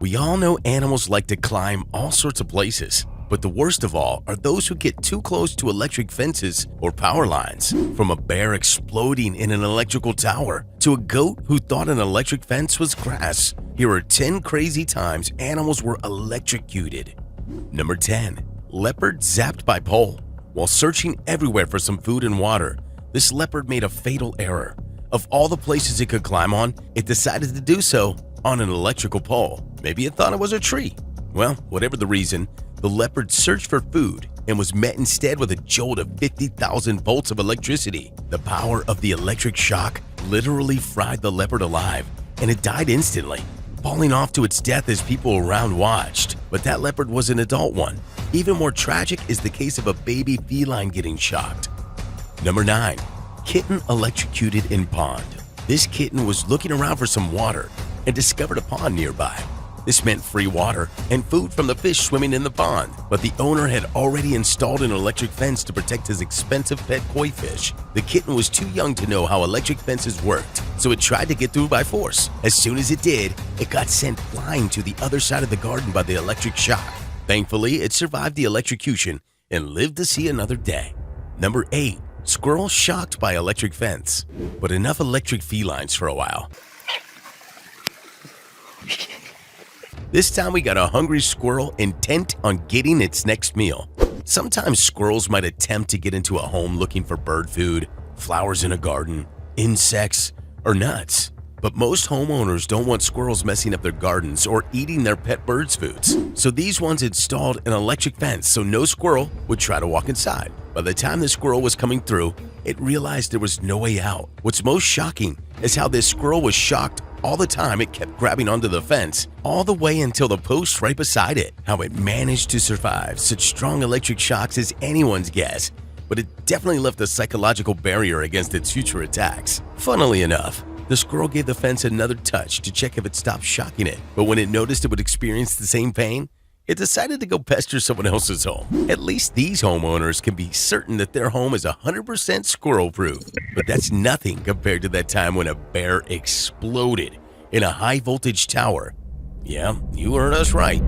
We all know animals like to climb all sorts of places, but the worst of all are those who get too close to electric fences or power lines. From a bear exploding in an electrical tower to a goat who thought an electric fence was grass, here are 10 crazy times animals were electrocuted. Number 10. Leopard zapped by pole. While searching everywhere for some food and water, this leopard made a fatal error. Of all the places it could climb on, it decided to do so on an electrical pole. Maybe it thought it was a tree. Well, whatever the reason, the leopard searched for food and was met instead with a jolt of 50,000 volts of electricity. The power of the electric shock literally fried the leopard alive, and it died instantly, falling off to its death as people around watched. But that leopard was an adult one. Even more tragic is the case of a baby feline getting shocked. Number 9. Kitten electrocuted in pond. This kitten was looking around for some water and discovered a pond nearby. This meant free water and food from the fish swimming in the pond, but the owner had already installed an electric fence to protect his expensive pet koi fish. The kitten was too young to know how electric fences worked, so it tried to get through by force. As soon as it did, it got sent flying to the other side of the garden by the electric shock. Thankfully, it survived the electrocution and lived to see another day. Number 8. Squirrel shocked by electric fence. But enough electric felines for a while. This time we got a hungry squirrel intent on getting its next meal. Sometimes squirrels might attempt to get into a home looking for bird food, flowers in a garden, insects, or nuts. But most homeowners don't want squirrels messing up their gardens or eating their pet birds' foods. So these ones installed an electric fence so no squirrel would try to walk inside. By the time the squirrel was coming through, it realized there was no way out. What's most shocking is how this squirrel was shocked all the time. It kept grabbing onto the fence all the way until the post right beside it. How it managed to survive such strong electric shocks is anyone's guess, but it definitely left a psychological barrier against its future attacks. Funnily enough, the squirrel gave the fence another touch to check if it stopped shocking it, but when it noticed it would experience the same pain, it decided to go pester someone else's home. At least these homeowners can be certain that their home is 100% squirrel-proof. But that's nothing compared to that time when a bear exploded in a high-voltage tower. Yeah, you heard us right.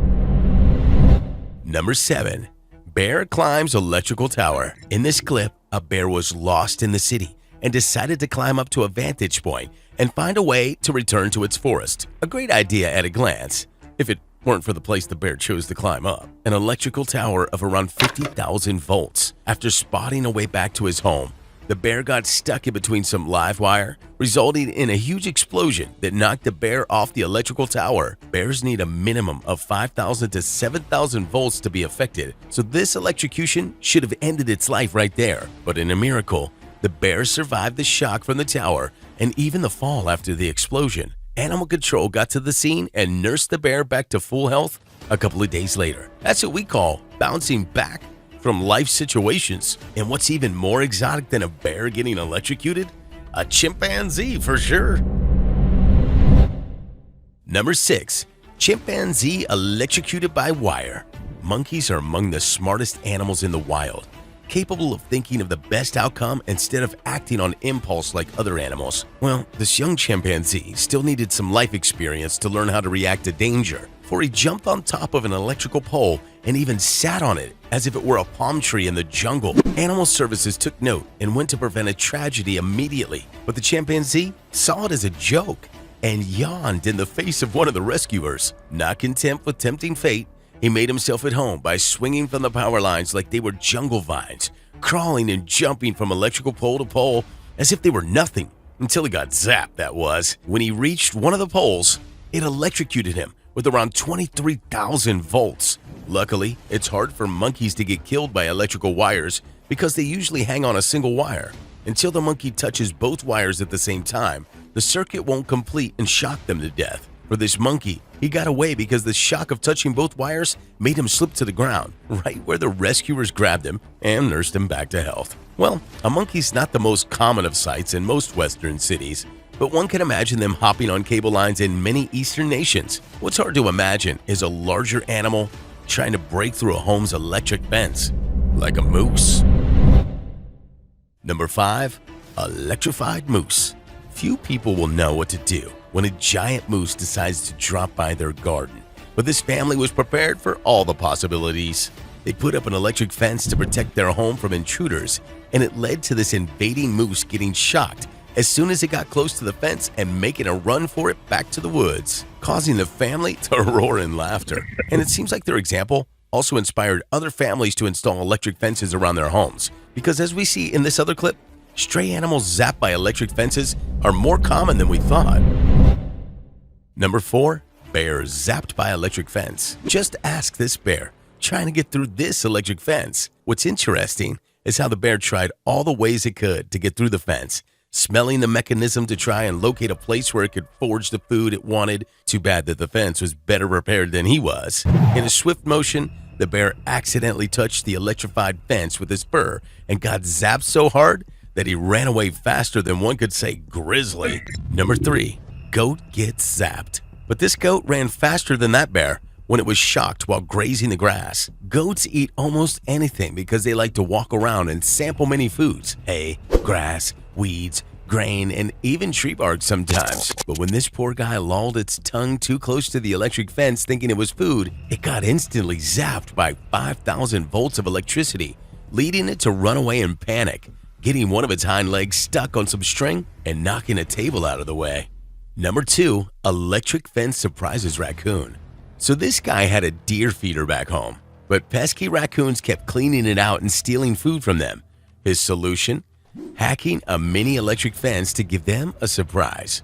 Number 7. Bear climbs electrical tower. In this clip, a bear was lost in the city and decided to climb up to a vantage point and find a way to return to its forest. A great idea at a glance, if it weren't for the place the bear chose to climb up, an electrical tower of around 50,000 volts. After spotting a way back to his home, the bear got stuck in between some live wire, resulting in a huge explosion that knocked the bear off the electrical tower. Bears need a minimum of 5,000 to 7,000 volts to be affected, so this electrocution should have ended its life right there. But in a miracle, the bear survived the shock from the tower and even the fall after the explosion. Animal control got to the scene and nursed the bear back to full health a couple of days later. That's what we call bouncing back from life situations. And what's even more exotic than a bear getting electrocuted? A chimpanzee for sure. Number 6. Chimpanzee electrocuted by wire. Monkeys are among the smartest animals in the wild, capable of thinking of the best outcome instead of acting on impulse like other animals. Well, this young chimpanzee still needed some life experience to learn how to react to danger, for he jumped on top of an electrical pole and even sat on it as if it were a palm tree in the jungle. Animal services took note and went to prevent a tragedy immediately, but the chimpanzee saw it as a joke and yawned in the face of one of the rescuers. Not content with tempting fate, he made himself at home by swinging from the power lines like they were jungle vines, crawling and jumping from electrical pole to pole as if they were nothing, until he got zapped, that was. When he reached one of the poles, it electrocuted him with around 23,000 volts. Luckily, it's hard for monkeys to get killed by electrical wires because they usually hang on a single wire. Until the monkey touches both wires at the same time, the circuit won't complete and shock them to death. For this monkey, he got away because the shock of touching both wires made him slip to the ground, right where the rescuers grabbed him and nursed him back to health. Well, a monkey's not the most common of sights in most Western cities, but one can imagine them hopping on cable lines in many Eastern nations. What's hard to imagine is a larger animal trying to break through a home's electric fence, like a moose. Number 5. Electrified Moose. Few people will know what to do when a giant moose decides to drop by their garden, But this family was prepared for all the possibilities. They put up an electric fence to protect their home from intruders, and it led to this invading moose getting shocked as soon as it got close to the fence and making a run for it back to the woods, causing the family to roar in laughter. And it seems like their example also inspired other families to install electric fences around their homes, because as we see in this other clip, stray animals zapped by electric fences are more common than we thought. Number 4. Bear zapped by electric fence. Just ask this bear trying to get through this electric fence. What's interesting is how the bear tried all the ways it could to get through the fence, smelling the mechanism to try and locate a place where it could forage the food it wanted. Too bad that the fence was better prepared than he was. In a swift motion, the bear accidentally touched the electrified fence with his spur and got zapped so hard that he ran away faster than one could say grizzly. Number 3. Goat gets zapped. But this goat ran faster than that bear when it was shocked while grazing the grass. Goats eat almost anything because they like to walk around and sample many foods: hay, grass, weeds, grain, and even tree bark sometimes. But when this poor guy lolled its tongue too close to the electric fence thinking it was food, it got instantly zapped by 5,000 volts of electricity, leading it to run away in panic, getting one of its hind legs stuck on some string and knocking a table out of the way. Number 2. Electric fence surprises raccoon. So this guy had a deer feeder back home, but pesky raccoons kept cleaning it out and stealing food from them. His solution? Hacking a mini electric fence to give them a surprise.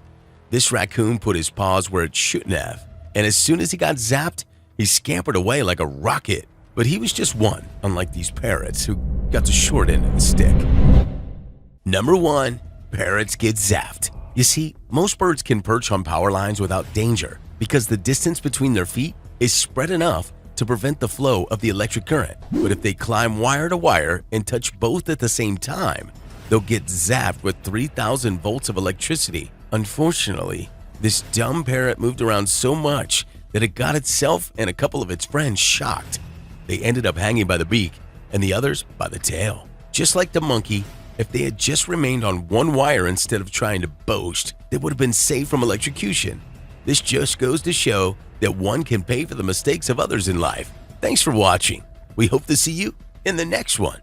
This raccoon put his paws where it shouldn't have, and as soon as he got zapped, he scampered away like a rocket. But he was just one, unlike these parrots who got the short end of the stick. Number 1. Parrots get zapped. You see, most birds can perch on power lines without danger because the distance between their feet is spread enough to prevent the flow of the electric current. But if they climb wire to wire and touch both at the same time, they'll get zapped with 3,000 volts of electricity. Unfortunately, this dumb parrot moved around so much that it got itself and a couple of its friends shocked. They ended up hanging by the beak and the others by the tail. Just like the monkey, if they had just remained on one wire instead of trying to boast, they would have been safe from electrocution. This just goes to show that one can pay for the mistakes of others in life. Thanks for watching. We hope to see you in the next one.